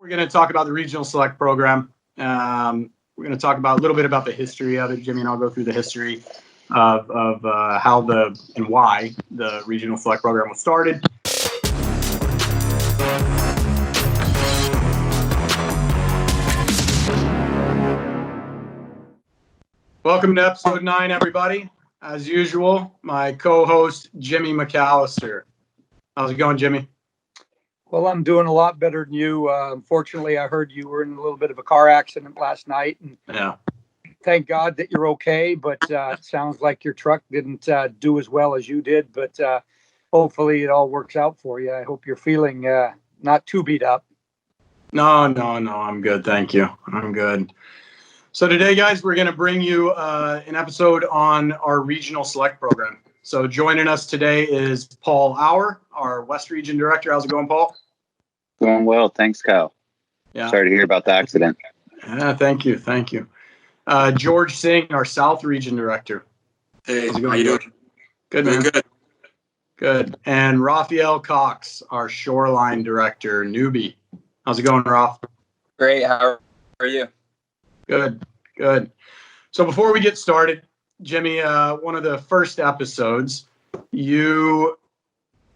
We're going to talk about the regional select program. We're going to talk about a little bit about the history of it. Jimmy and I'll go through the history of how and why the regional select program was started. Welcome to episode 9, everybody. As usual, my co-host, Jimmy McAllister. How's it going, Jimmy? Well, I'm doing a lot better than you. Unfortunately, I heard you were in a little bit of a car accident last night. And yeah. Thank God that you're okay, but it sounds like your truck didn't do as well as you did. But hopefully it all works out for you. I hope you're feeling not too beat up. No, I'm good. Thank you. I'm good. So today, guys, we're going to bring you an episode on our regional select program. So joining us today is Paul Auer, our West Region Director. How's it going, Paul? Going well. Thanks, Kyle. Yeah. Sorry to hear about the accident. Yeah, thank you. George Singh, our South Region Director. Hey, how you doing? Good, man. Good. Good. And Raphael Cox, our Shoreline Director, newbie. How's it going, Raph? Great. How are you? Good. So before we get started, Jimmy, one of the first episodes, you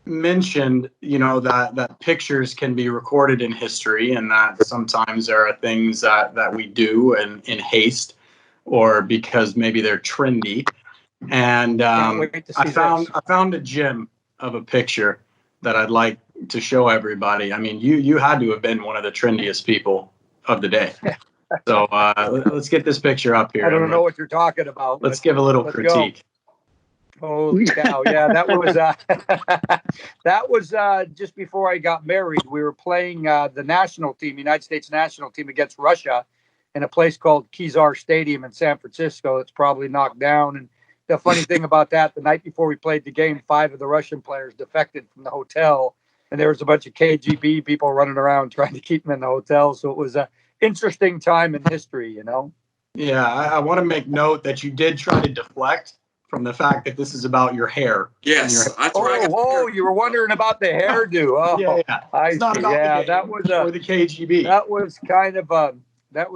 mentioned, that pictures can be recorded in history, and that sometimes there are things that we do in haste or because maybe they're trendy. And I found a gem of a picture that I'd like to show everybody. I mean, you had to have been one of the trendiest people of the day. So let's get this picture up here. I don't know what you're talking about. Let's give a little critique. Go. Holy cow! Yeah, that was just before I got married. We were playing the national team, United States national team, against Russia, in a place called Kezar Stadium in San Francisco. It's probably knocked down. And the funny thing about that, the night before we played the game, 5 of the Russian players defected from the hotel, and there was a bunch of KGB people running around trying to keep them in the hotel. So it was a interesting time in history, Yeah, I want to make note that you did try to deflect from the fact that this is about your hair. Yes. You were wondering about the hairdo. Oh, yeah. It's not about the game that was or the KGB. That was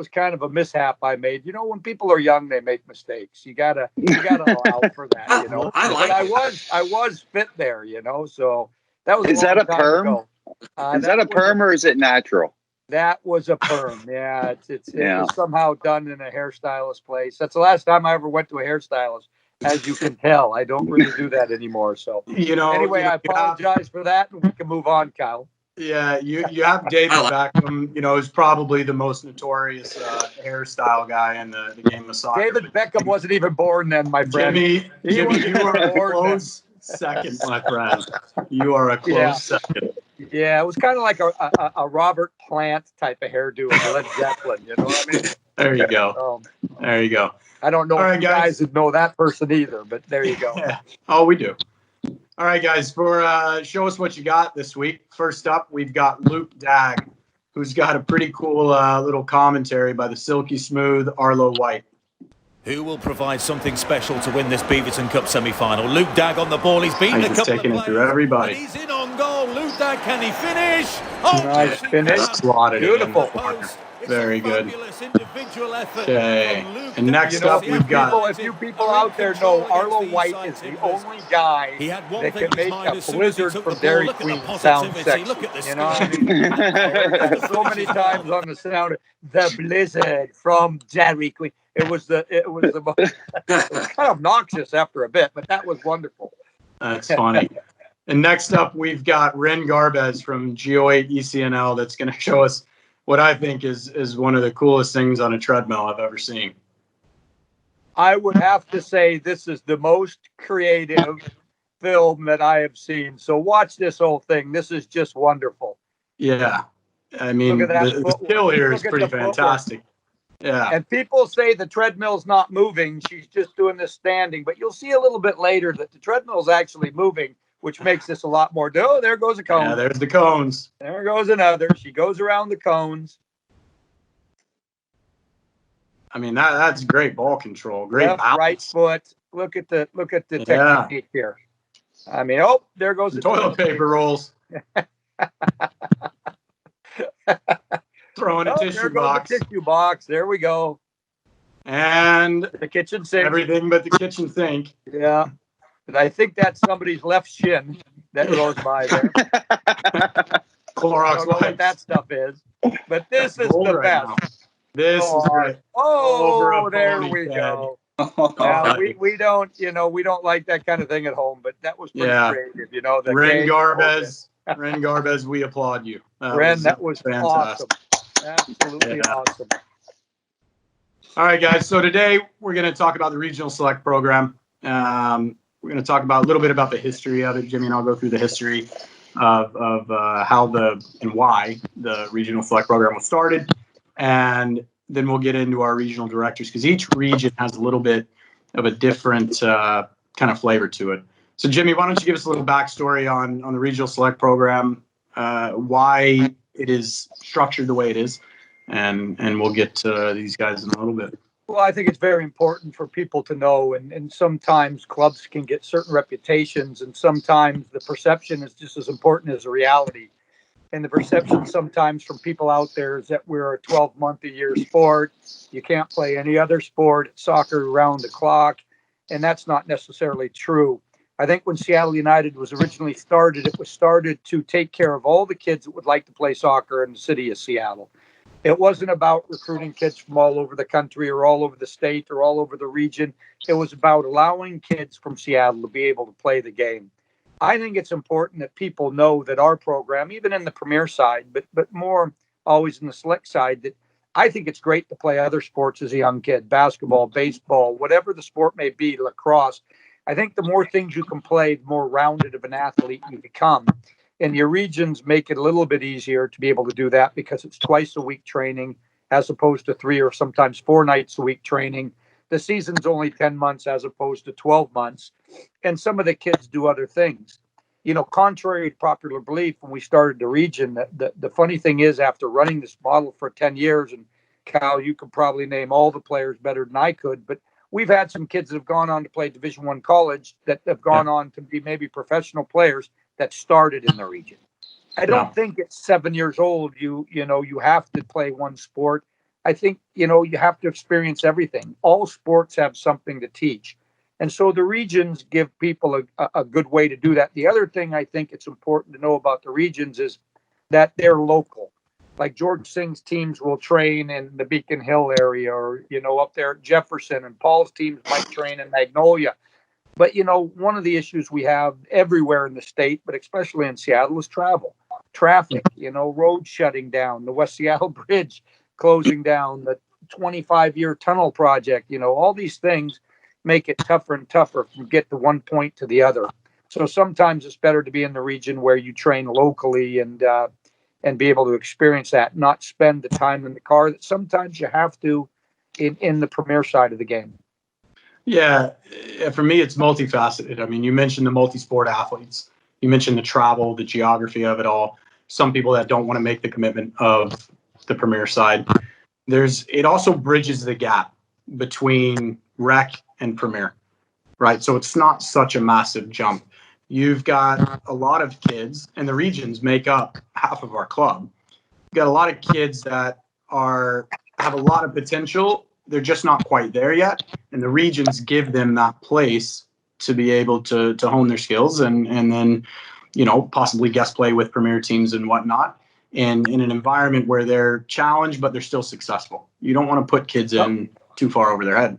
kind of a mishap I made. When people are young, they make mistakes. You gotta allow for that. I was fit there. So that was. Is that a perm? Is that a perm or is it natural? That was a perm. Yeah, it was somehow done in a hairstylist place. That's the last time I ever went to a hairstylist. As you can tell, I don't really do that anymore. So anyway, I apologize for that, and we can move on, Kyle. Yeah, you have David Beckham. Is probably the most notorious hairstyle guy in the game of soccer. David Beckham wasn't even born then, my friend. Jimmy, you are a close second, my friend. You are a close second. Yeah, it was kind of like a Robert Plant type of hairdo of Led Zeppelin. You know what I mean? There you go. There you go. I don't know if you guys would know that person either, but there you go. Yeah. Oh, we do. All right, guys, show us what you got this week. First up, we've got Luke Dagg, who's got a pretty cool little commentary by the silky smooth Arlo White. Who will provide something special to win this Beaverton Cup semi-final? Luke Dagg on the ball. He's beaten a couple taking of it through everybody. He's in on goal. Luke Dagg, can he finish? Nice finish. Slotted. Beautiful. Very good. Okay. And next up, we've got... If you people out there know, Arlo White is the only guy that can make a blizzard from Dairy Queen sound sexy. You know what I mean? So many times on the sound, the blizzard from Dairy Queen. It was kind of obnoxious after a bit, but that was wonderful. That's funny. And next up, we've got Ren Garbez from Geo8 ECNL that's going to show us what I think is one of the coolest things on a treadmill I've ever seen. I would have to say this is the most creative film that I have seen. So watch this whole thing. This is just wonderful. Yeah. I mean, the skill here is pretty fantastic. Yeah. And people say the treadmill's not moving. She's just doing this standing. But you'll see a little bit later that the treadmill's actually moving, which makes this a lot more. Oh, there goes a cone. Yeah, there's the cones. There goes another. She goes around the cones. I mean, that's great ball control. Great balance. Right foot. Look at the technique here. I mean, there goes the toilet paper rolls. throwing a Oh, tissue there goes box. the tissue box. There we go. And The kitchen sink. everything but the kitchen sink. Yeah. And I think that's somebody's left shin that goes by there. I Clorox don't know what wipes. that stuff is. But this is Gold the right best. now. This Go is on. great. Oh, Over a there bony we bed. go. Oh, Yeah, we don't, we don't like that kind of thing at home, but that was pretty Yeah. creative, the Ren game, the whole bit. Garbez, we applaud you. Ren, that was fantastic. awesome. Absolutely Yeah. awesome. All right, guys. So today we're going to talk about the regional select program. We're going to talk about a little bit about the history of it. Jimmy and I'll go through the history of how and why the regional select program was started, and then we'll get into our regional directors because each region has a little bit of a different kind of flavor to it. So, Jimmy, why don't you give us a little backstory on the regional select program, why it is structured the way it is, and we'll get to these guys in a little bit. Well, I think it's very important for people to know, and sometimes clubs can get certain reputations, and sometimes the perception is just as important as the reality. And the perception sometimes from people out there is that we're a 12-month-a-year sport. You can't play any other sport. It's soccer around the clock, and that's not necessarily true. I think when Seattle United was originally started, it was started to take care of all the kids that would like to play soccer in the city of Seattle. It wasn't about recruiting kids from all over the country or all over the state or all over the region. It was about allowing kids from Seattle to be able to play the game. I think it's important that people know that our program, even in the premier side, but more always in the select side, that I think it's great to play other sports as a young kid, basketball, baseball, whatever the sport may be, lacrosse. I think the more things you can play, the more rounded of an athlete you become. And your regions make it a little bit easier to be able to do that because it's twice a week training as opposed to 3 or sometimes 4 nights a week training. The season's only 10 months as opposed to 12 months. And some of the kids do other things. Contrary to popular belief, when we started the region, the funny thing is after running this model for 10 years, and Cal, you could probably name all the players better than I could, but we've had some kids that have gone on to play Division I college that have gone on to be maybe professional players that started in the region. I don't think at 7 years old, you have to play one sport. I think, you have to experience everything. All sports have something to teach. And so the regions give people a good way to do that. The other thing I think it's important to know about the regions is that they're local. Like George Singh's teams will train in the Beacon Hill area or, up there at Jefferson, and Paul's teams might train in Magnolia. But, one of the issues we have everywhere in the state, but especially in Seattle, is traffic, roads shutting down, the West Seattle Bridge closing down, the 25-year tunnel project, all these things make it tougher and tougher from get to one point to the other. So sometimes it's better to be in the region where you train locally and be able to experience that, not spend the time in the car that sometimes you have to in the premier side of the game. Yeah, for me, it's multifaceted. I mean, you mentioned the multi-sport athletes. You mentioned the travel, the geography of it all. Some people that don't want to make the commitment of the premier side. It also bridges the gap between rec and premier, right? So it's not such a massive jump. You've got a lot of kids, and the regions make up half of our club. You've got a lot of kids that have a lot of potential. They're just not quite there yet. And the regions give them that place to be able to hone their skills and then, possibly guest play with premier teams and whatnot. And in an environment where they're challenged, but they're still successful. You don't want to put kids in too far over their head.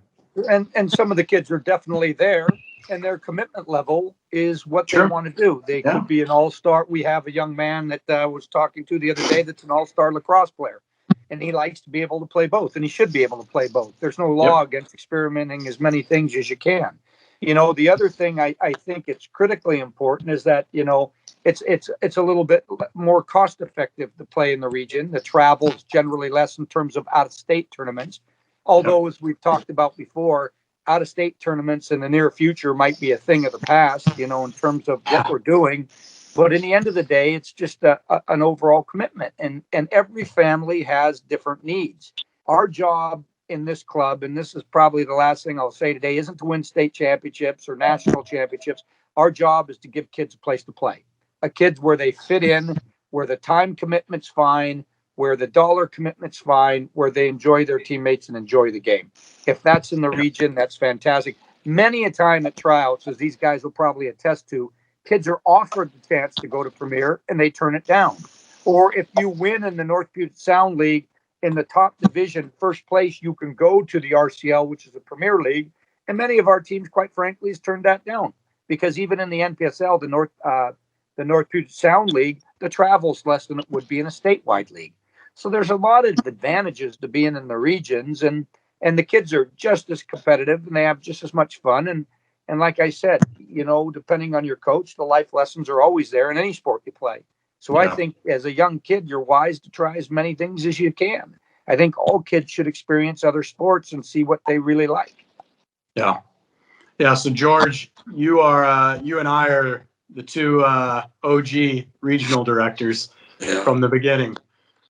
And some of the kids are definitely there, and their commitment level is what they want to do. They could be an all-star. We have a young man that I was talking to the other day that's an all-star lacrosse player, and he likes to be able to play both, and he should be able to play both. There's no law against experimenting as many things as you can. The other thing I think it's critically important is that, it's a little bit more cost-effective to play in the region. The travel is generally less in terms of out-of-state tournaments. Although, as we've talked about before, out-of-state tournaments in the near future might be a thing of the past, in terms of what we're doing. But in the end of the day, it's just an overall commitment. And every family has different needs. Our job in this club, and this is probably the last thing I'll say today, isn't to win state championships or national championships. Our job is to give kids a place to play. A kids where they fit in, where the time commitment's fine, where the dollar commitment's fine, where they enjoy their teammates and enjoy the game. If that's in the region, that's fantastic. Many a time at tryouts, as these guys will probably attest to, kids are offered the chance to go to Premier and they turn it down. Or if you win in the North Puget Sound League in the top division, first place, you can go to the RCL, which is a Premier League. And many of our teams, quite frankly, has turned that down because even in the NPSL, the North Puget Sound League, the travel's less than it would be in a statewide league. So there's a lot of advantages to being in the regions, and the kids are just as competitive and they have just as much fun. And like I said, depending on your coach, the life lessons are always there in any sport you play. So I think as a young kid, you're wise to try as many things as you can. I think all kids should experience other sports and see what they really like. Yeah. Yeah. So George, you and I are the two OG regional directors from the beginning.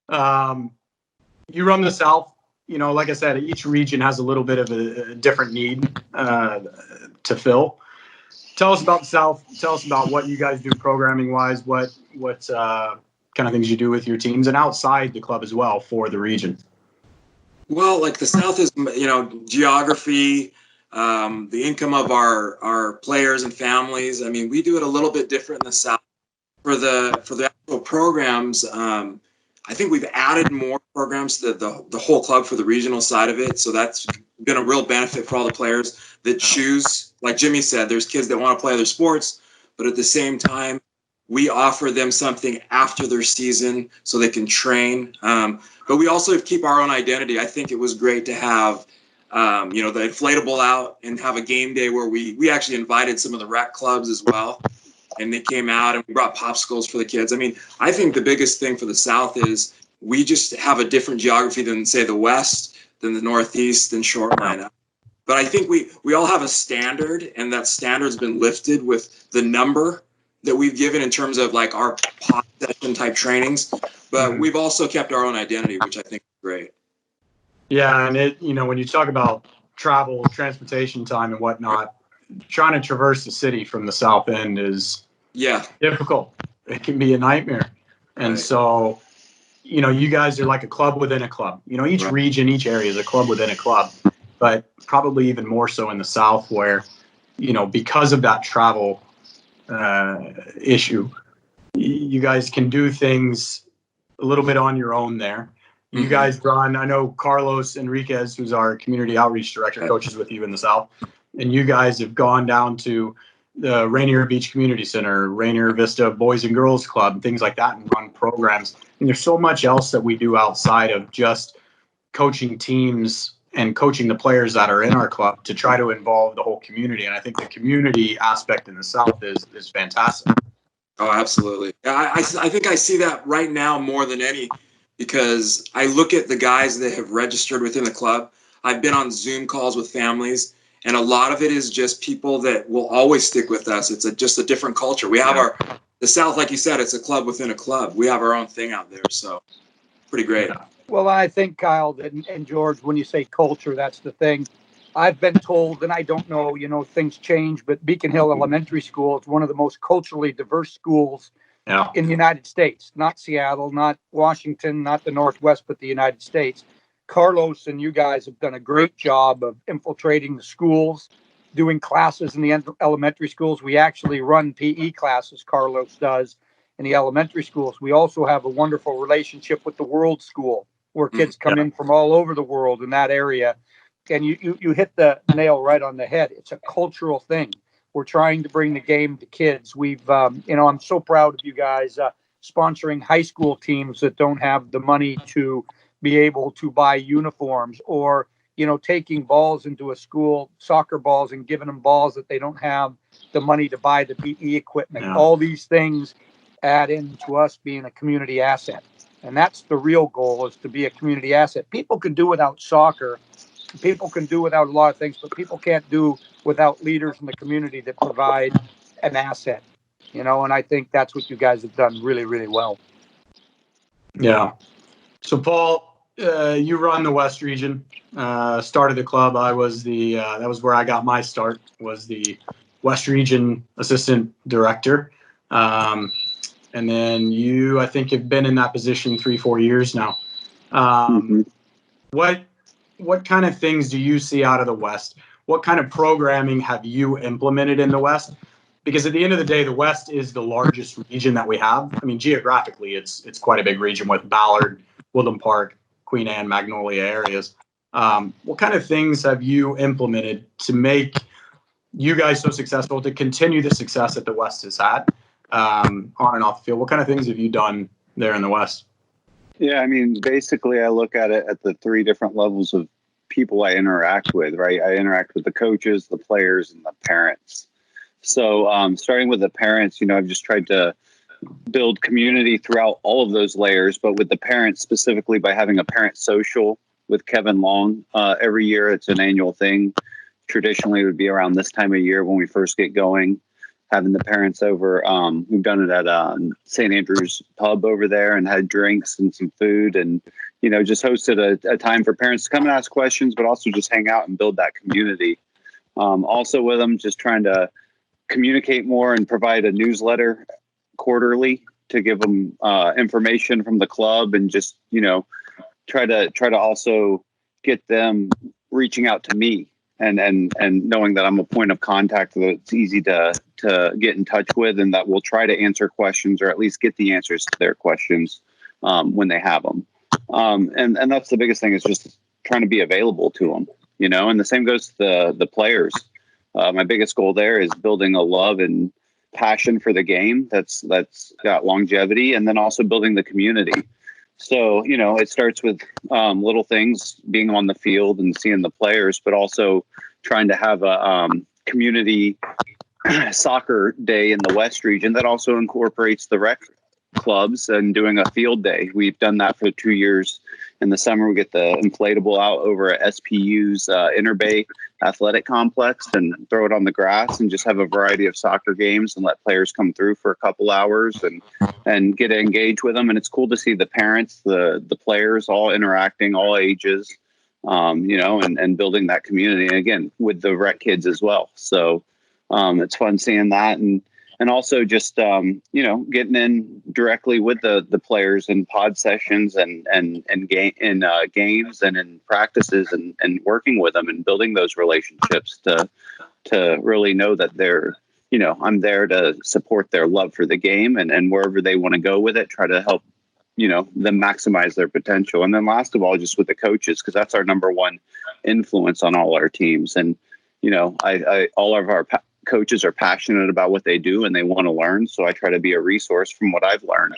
You run the South. Like I said, each region has a little bit of a different need to fill. Tell us about the South. Tell us about what you guys do programming wise, what kind of things you do with your teams and outside the club as well for the region. Well, like the South is, geography, the income of our players and families. I mean, we do it a little bit different in the South. For the actual programs, I think we've added more programs to the whole club for the regional side of it. So that's been a real benefit for all the players that choose. Like Jimmy said, there's kids that want to play other sports, but at the same time, we offer them something after their season so they can train. But we also keep our own identity. I think it was great to have, the inflatable out and have a game day where we actually invited some of the rec clubs as well. And they came out and we brought popsicles for the kids. I mean, I think the biggest thing for the South is we just have a different geography than, say, the West, than the Northeast, than Shoreline. But I think we all have a standard, and that standard's been lifted with the number that we've given in terms of like our pod session type trainings. But we've also kept our own identity, which I think is great. Yeah, and when you talk about travel, transportation time and whatnot, trying to traverse the city from the South End is difficult. It can be a nightmare. And so, you guys are like a club within a club. Each region, each area is a club within a club, but probably even more so in the South where, because of that travel issue, you guys can do things a little bit on your own there. You guys run, I know Carlos Enriquez, who's our community outreach director, coaches with you in the South. And you guys have gone down to the Rainier Beach Community Center, Rainier Vista Boys and Girls Club, things like that, and run programs. And there's so much else that we do outside of just coaching teams and coaching the players that are in our club to try to involve the whole community. And I think the community aspect in the South is fantastic. Oh, absolutely. I think I see that right now more than any, because I look at the guys that have registered within the club. I've been on Zoom calls with families, and a lot of it is just people that will always stick with us. It's just a different culture. We have the South, like you said, it's a club within a club. We have our own thing out there, so pretty great. Well, I think, Kyle and George, when you say culture, that's the thing. I've been told, and I don't know, things change, but Beacon Hill Elementary School is one of the most culturally diverse schools in the United States. Not Seattle, not Washington, not the Northwest, but the United States. Carlos and you guys have done a great job of infiltrating the schools, doing classes in the elementary schools. We actually run PE classes, Carlos does, in the elementary schools. We also have a wonderful relationship with the World School, where kids come in from all over the world in that area. And you hit the nail right on the head. It's a cultural thing. We're trying to bring the game to kids. We've, I'm so proud of you guys sponsoring high school teams that don't have the money to be able to buy uniforms, or, taking balls into a school, soccer balls, and giving them balls that they don't have the money to buy the PE equipment. Yeah. All these things add into us being a community asset. And that's the real goal, is to be a community asset. People can do without soccer. People can do without a lot of things, but people can't do without leaders in the community that provide an asset, and I think that's what you guys have done really, really well. Yeah. So Paul, you run the West region, started the club. I was that was where I got my start, was the West region assistant director. and then you, I think, have been in that position 3-4 years now. What kind of things do you see out of the West? What kind of programming have you implemented in the West? Because at the end of the day, the West is the largest region that we have. I mean, geographically, it's quite a big region with Ballard, Woodland Park, Queen Anne, Magnolia areas. What kind of things have you implemented to make you guys so successful, to continue the success that the West has had on and off the field? What kind of things have you done there in the West? Yeah, I mean, basically, I look at it at the 3 different levels of people I interact with, right? I interact with the coaches, the players, and the parents. So starting with the parents, I've just tried to build community throughout all of those layers, but with the parents specifically by having a parent social with Kevin Long every year. It's an annual thing. Traditionally, it would be around this time of year when we first get going, having the parents over. We've done it at St. Andrew's Pub over there and had drinks and some food, and just hosted a time for parents to come and ask questions, but also just hang out and build that community. Also with them, just trying to communicate more and provide a newsletter quarterly to give them information from the club, and just try to also get them reaching out to me and knowing that I'm a point of contact that it's easy to get in touch with, and that we'll try to answer questions, or at least get the answers to their questions when they have them. And that's the biggest thing, is just trying to be available to them, and the same goes to the players. My biggest goal there is building a love and passion for the game that's got longevity, and then also building the community. So, it starts with little things, being on the field and seeing the players, but also trying to have a community soccer day in the West region that also incorporates the rec clubs, and doing a field day. We've done that for 2 years. In the summer, we get the inflatable out over at SPU's Interbay Athletic Complex and throw it on the grass, and just have a variety of soccer games and let players come through for a couple hours and get engaged with them. And it's cool to see the parents, the players, all interacting, all ages, and building that community. And again, with the rec kids as well. So it's fun seeing that. And also just, getting in directly with the players in pod sessions and games and in practices, and working with them and building those relationships to really know that they're, I'm there to support their love for the game, and wherever they want to go with it, try to help, them maximize their potential. And then last of all, just with the coaches, because that's our number one influence on all our teams. And, all of our coaches are passionate about what they do and they want to learn. So I try to be a resource from what I've learned,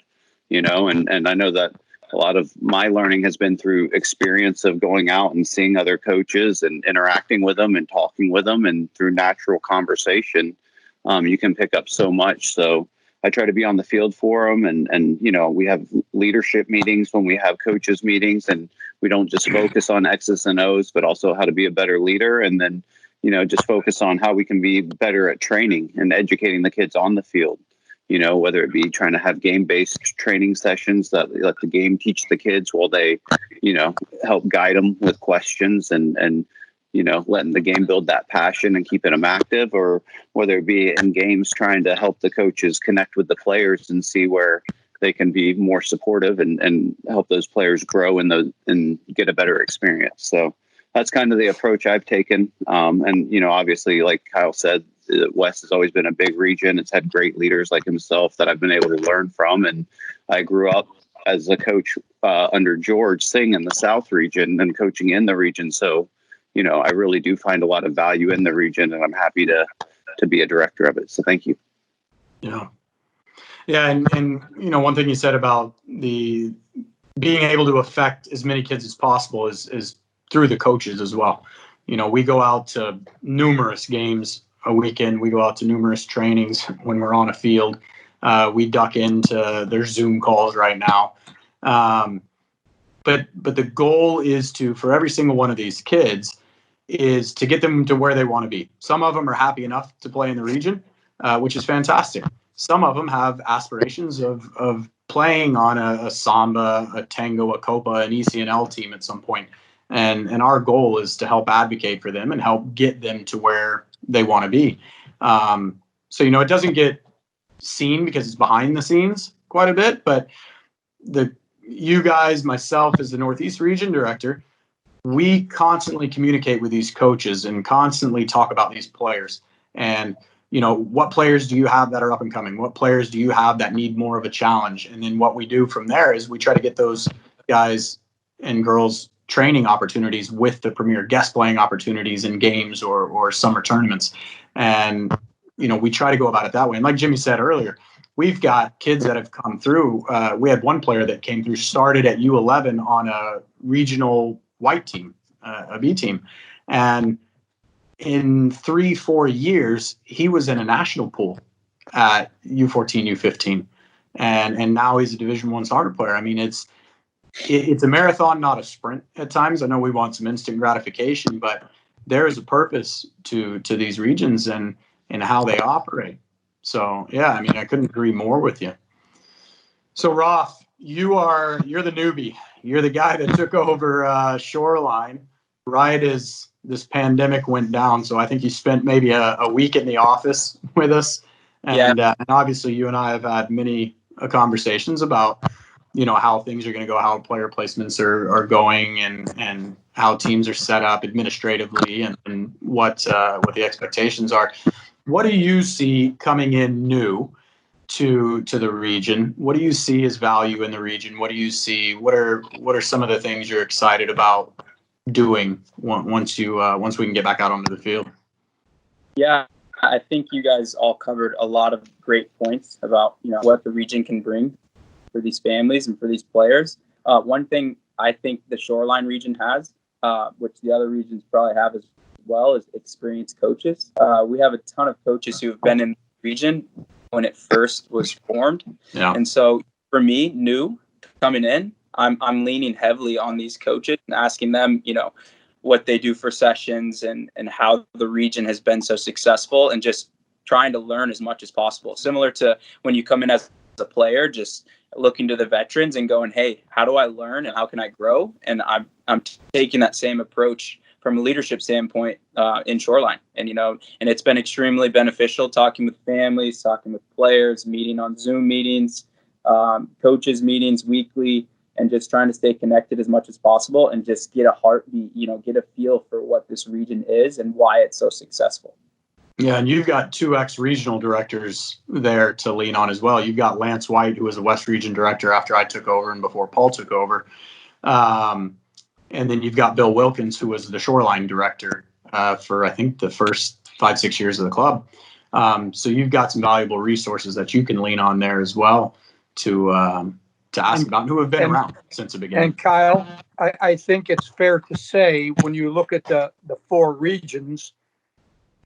and I know that a lot of my learning has been through experience of going out and seeing other coaches and interacting with them and talking with them, and through natural conversation, you can pick up so much. So I try to be on the field for them, and we have leadership meetings when we have coaches meetings, and we don't just focus on X's and O's, but also how to be a better leader. And then just focus on how we can be better at training and educating the kids on the field, whether it be trying to have game-based training sessions that let the game teach the kids while they, help guide them with questions, and letting the game build that passion and keeping them active, or whether it be in games trying to help the coaches connect with the players and see where they can be more supportive and help those players grow and get a better experience. So that's kind of the approach I've taken. And, obviously, like Kyle said, the West has always been a big region. It's had great leaders like himself that I've been able to learn from. And I grew up as a coach under George Singh in the South region and coaching in the region. So, I really do find a lot of value in the region, and I'm happy to be a director of it. So thank you. Yeah. Yeah. And one thing you said about the being able to affect as many kids as possible is through the coaches as well. We go out to numerous games a weekend. We go out to numerous trainings when we're on a field. We duck into their Zoom calls right now. But the goal is for every single one of these kids is to get them to where they want to be. Some of them are happy enough to play in the region, which is fantastic. Some of them have aspirations of playing on a Samba, a Tango, a Copa, an ECNL team at some point. And our goal is to help advocate for them and help get them to where they want to be. So, it doesn't get seen because it's behind the scenes, quite a bit, but you guys, myself as the Northeast region director, we constantly communicate with these coaches and constantly talk about these players. And, what players do you have that are up and coming? What players do you have that need more of a challenge? And then what we do from there is we try to get those guys and girls training opportunities with the premier guest playing opportunities in games or summer tournaments. And, we try to go about it that way. And like Jimmy said earlier, we've got kids that have come through. We had one player that came through, started at U11 on a regional white team, a B team. And in 3-4 years, he was in a national pool at U14, U15. And now he's a Division I soccer player. I mean, it's a marathon, not a sprint at times. I know we want some instant gratification, but there is a purpose to these regions and how they operate. So, yeah, I mean, I couldn't agree more with you. So, Raph, you're the newbie. You're the guy that took over Shoreline right as this pandemic went down. So I think you spent maybe a week in the office with us. And, and obviously you and I have had many conversations about, how things are going to go, how player placements are going and how teams are set up administratively and what the expectations are. What do you see coming in new to the region? What do you see as value in the region? What do you see? What are some of the things you're excited about doing once we can get back out onto the field? Yeah, I think you guys all covered a lot of great points about what the region can bring for these families and for these players. One thing I think the Shoreline region has, which the other regions probably have as well, is experienced coaches. We have a ton of coaches who have been in the region when it first was formed. Yeah. And so for me, new coming in, I'm leaning heavily on these coaches and asking them, what they do for sessions and how the region has been so successful, and just trying to learn as much as possible. Similar to when you come in as a player, just looking to the veterans and going, hey, how do I learn and how can I grow? And I'm taking that same approach from a leadership standpoint in Shoreline. And, and it's been extremely beneficial talking with families, talking with players, meeting on Zoom meetings, coaches meetings weekly, and just trying to stay connected as much as possible and just get a heartbeat, get a feel for what this region is and why it's so successful. Yeah, and you've got 2 ex-regional directors there to lean on as well. You've got Lance White, who was the West Region director after I took over and before Paul took over. And then you've got Bill Wilkins, who was the Shoreline director for, I think, the first 5-6 years of the club. So you've got some valuable resources that you can lean on there as well to ask about, who have been around since the beginning. And Kyle, I think it's fair to say when you look at the 4 regions,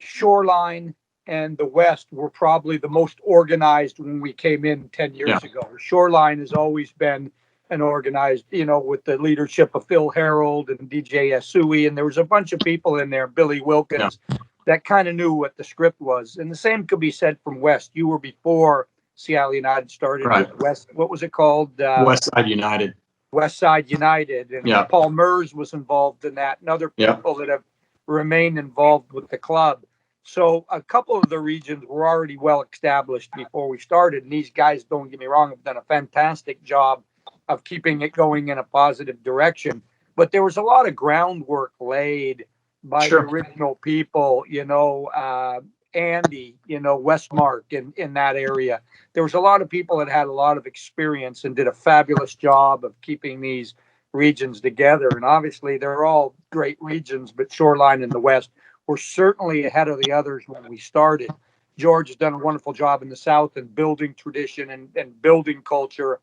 Shoreline and the West were probably the most organized when we came in 10 years ago. Shoreline has always been an organized, with the leadership of Phil Harold and DJ Asui, and there was a bunch of people in there, Billy Wilkins, that kind of knew what the script was. And the same could be said from West. You were before Seattle United started. Right. West, what was it called? West Side United. West Side United. And Paul Mers was involved in that, and other people that have remained involved with the club. So a couple of the regions were already well established before we started. And these guys, don't get me wrong, have done a fantastic job of keeping it going in a positive direction. But there was a lot of groundwork laid by the original people, Andy, Westmark in that area. There was a lot of people that had a lot of experience and did a fabulous job of keeping these regions together. And obviously they're all great regions, but Shoreline and the West were certainly ahead of the others when we started. George has done a wonderful job in the South in building tradition and building culture.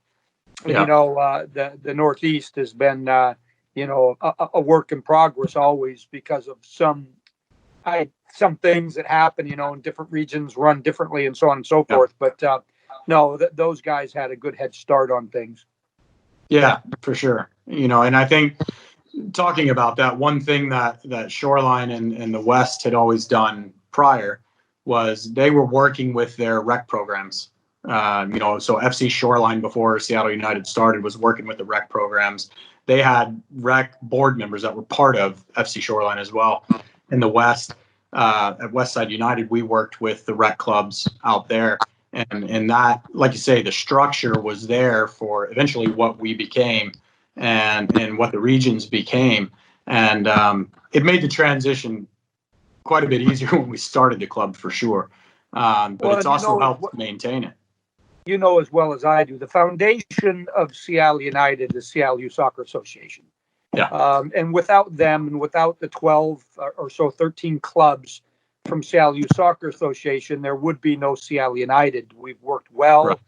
The Northeast has been, a work in progress always because of some things that happen, and different regions run differently and so on and so forth. But those guys had a good head start on things. Yeah, for sure. And I think talking about that, one thing that Shoreline and the West had always done prior was they were working with their rec programs. So FC Shoreline before Seattle United started was working with the rec programs. They had rec board members that were part of FC Shoreline as well. In the West, at Westside United, we worked with the rec clubs out there. And that, like you say, the structure was there for eventually what we became and what the regions became. And it made the transition quite a bit easier when we started the club, for sure. But it's also helped maintain it. You know as well as I do, the foundation of Seattle United is Seattle Youth Soccer Association. Yeah. And without them and without the 12 or so 13 clubs from Seattle Youth Soccer Association, there would be no Seattle United. We've worked well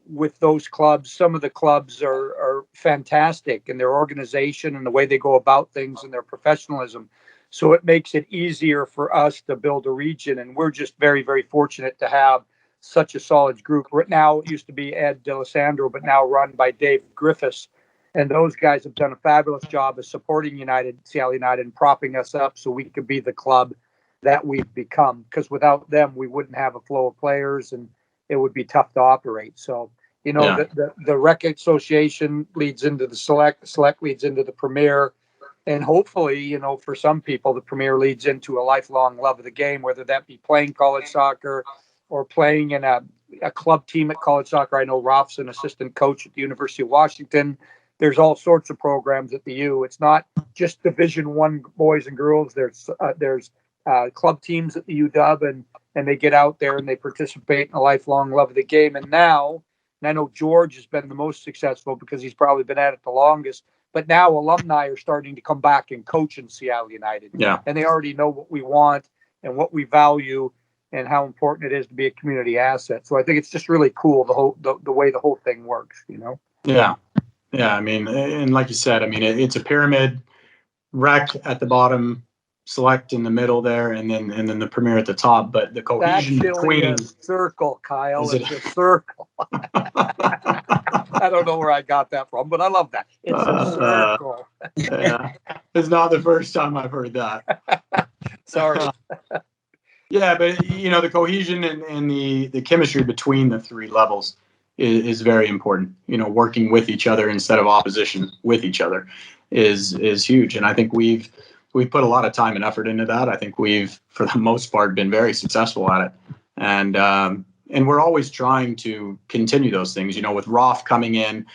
with those clubs. Some of the clubs are fantastic in their organization and the way they go about things and their professionalism. So it makes it easier for us to build a region. And we're just very, very fortunate to have such a solid group. Right now, it used to be Ed D'Alessandro, but now run by Dave Griffiths. And those guys have done a fabulous job of supporting Seattle United, and propping us up so we could be the club that we've become. Because without them, we wouldn't have a flow of players, and it would be tough to operate. So, the Rec Association leads into the Select leads into the Premier. And hopefully, for some people, the Premier leads into a lifelong love of the game, whether that be playing college soccer or playing in a club team at college soccer. I know Ralph's an assistant coach at the University of Washington. There's all sorts of programs at the U. It's not just Division I boys and girls. There's club teams at the UW, and they get out there and they participate in a lifelong love of the game. And now, I know George has been the most successful because he's probably been at it the longest. But now alumni are starting to come back and coach in Seattle United. Yeah. And they already know what we want and what we value and how important it is to be a community asset. So I think it's just really cool, the way the whole thing works, Yeah. Yeah. I mean, and like you said, I mean, it's a pyramid, Rec at the bottom, Select in the middle there, and then the Premier at the top. But the cohesion between a circle, Kyle. It's a circle. I don't know where I got that from, but I love that. It's a circle. Yeah. It's not the first time I've heard that. Sorry. Yeah, but the cohesion and the chemistry between the three levels is very important. Working with each other instead of opposition with each other is huge. And I think we've put a lot of time and effort into that. I think we've, for the most part, been very successful at it. And we're always trying to continue those things, with Rolf coming in,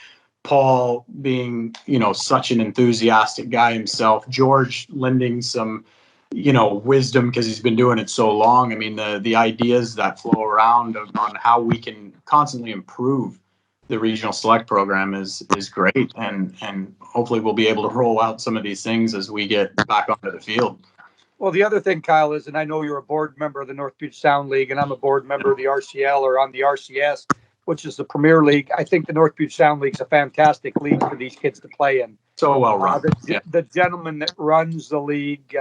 Paul being, such an enthusiastic guy himself, George lending some, wisdom because he's been doing it so long. I mean, the ideas that flow around on how we can constantly improve the regional select program is great. And hopefully we'll be able to roll out some of these things as we get back onto the field. Well, the other thing, Kyle, is, and I know you're a board member of the North Puget Sound League, and I'm a board member of the RCL, or on the RCS, which is the Premier League. I think the North Puget Sound League is a fantastic league for these kids to play in. So well run. The gentleman that runs the league,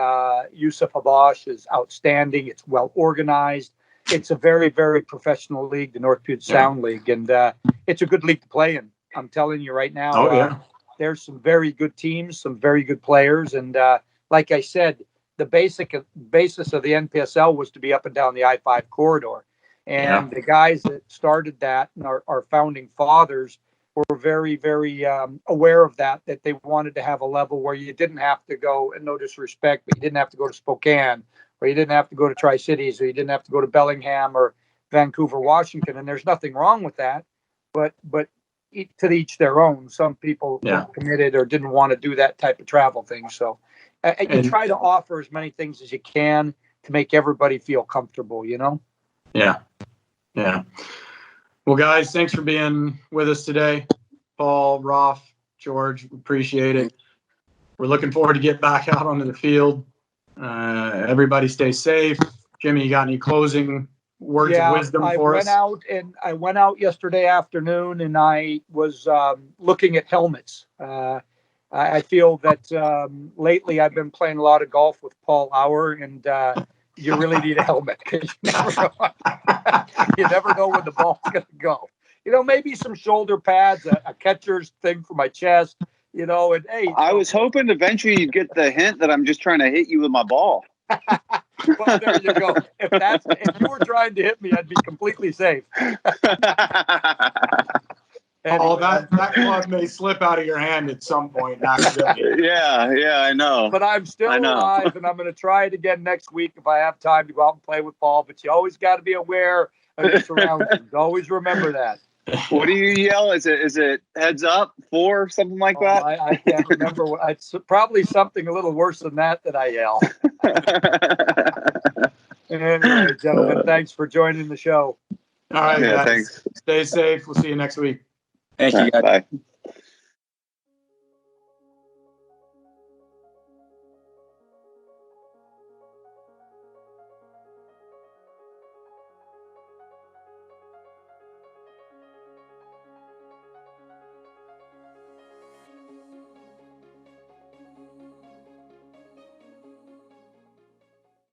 Yusuf Habash, is outstanding. It's well organized. It's a very, very professional league, the North Puget Sound League, and it's a good league to play in. I'm telling you right now. There's some very good teams, some very good players, and like I said, the basis of the NPSL was to be up and down the I-5 corridor. And the guys that started that, and our founding fathers, were very, very aware of that they wanted to have a level where you didn't have to go, and no disrespect, but you didn't have to go to Spokane, or you didn't have to go to Tri-Cities, or you didn't have to go to Bellingham or Vancouver, Washington. And there's nothing wrong with that, but to each their own. Some people weren't committed or didn't want to do that type of travel thing. So you try to offer as many things as you can to make everybody feel comfortable, Yeah. Well, guys, thanks for being with us today. Paul, Rolf, George, appreciate it. We're looking forward to get back out onto the field. Everybody stay safe. Jimmy, you got any closing words of wisdom for us? I went out yesterday afternoon, and I was looking at helmets. I feel that lately I've been playing a lot of golf with Paul Auer, and you really need a helmet because you never know when the ball's going to go. Maybe some shoulder pads, a catcher's thing for my chest, and hey. I was hoping eventually you'd get the hint that I'm just trying to hit you with my ball. Well, there you go. If you were trying to hit me, I'd be completely safe. Anyway, that club may slip out of your hand at some point. Accidentally. Yeah, I know. But I'm still alive, and I'm going to try it again next week if I have time to go out and play with Paul. But you always got to be aware of your surroundings. Always remember that. What do you yell? Is it heads up, 4, something like that? I can't remember. It's probably something a little worse than that I yell. Anyway, gentlemen, thanks for joining the show. All right, Yeah, guys. thanks. Stay safe. We'll see you next week. Thank you, guys. Bye.